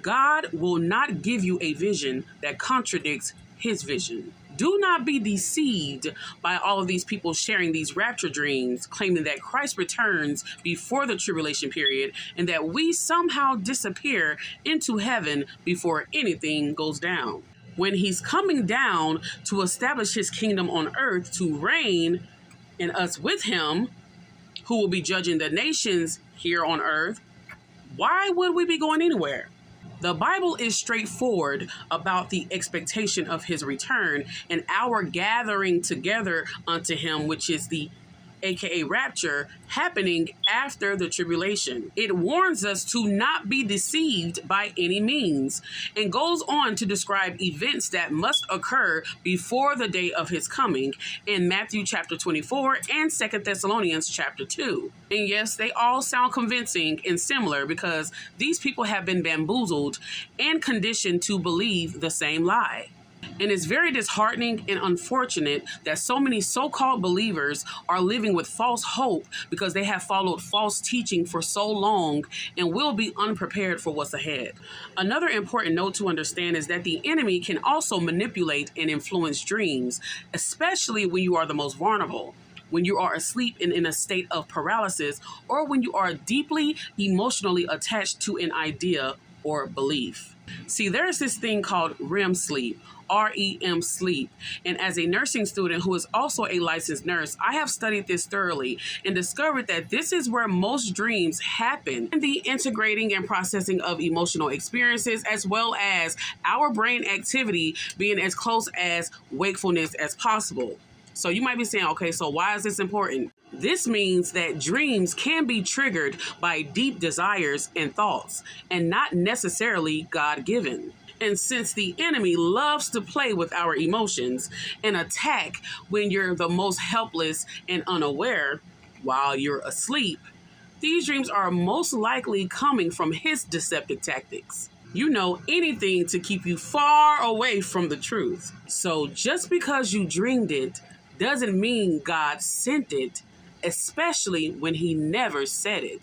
God will not give you a vision that contradicts his vision. Do not be deceived by all of these people sharing these rapture dreams, claiming that Christ returns before the tribulation period and that we somehow disappear into heaven before anything goes down. When he's coming down to establish his kingdom on earth, to reign and us with him, who will be judging the nations here on earth, why would we be going anywhere? The Bible is straightforward about the expectation of his return and our gathering together unto him, which is the aka rapture, happening after the tribulation. It warns us to not be deceived by any means and goes on to describe events that must occur before the day of his coming in Matthew chapter 24 and 2 Thessalonians chapter 2. And yes, they all sound convincing and similar because these people have been bamboozled and conditioned to believe the same lie. And it's very disheartening and unfortunate that so many so-called believers are living with false hope because they have followed false teaching for so long and will be unprepared for what's ahead. Another important note to understand is that the enemy can also manipulate and influence dreams, especially when you are the most vulnerable, when you are asleep and in a state of paralysis, or when you are deeply emotionally attached to an idea or belief. See, there's this thing called REM sleep, REM sleep. And as a nursing student who is also a licensed nurse, I have studied this thoroughly and discovered that this is where most dreams happen, in the integrating and processing of emotional experiences, as well as our brain activity being as close as wakefulness as possible. So you might be saying, okay, so why is this important? This means that dreams can be triggered by deep desires and thoughts, and not necessarily God-given. And since the enemy loves to play with our emotions and attack when you're the most helpless and unaware while you're asleep, these dreams are most likely coming from his deceptive tactics. You know, anything to keep you far away from the truth. So just because you dreamed it doesn't mean God sent it, especially when he never said it.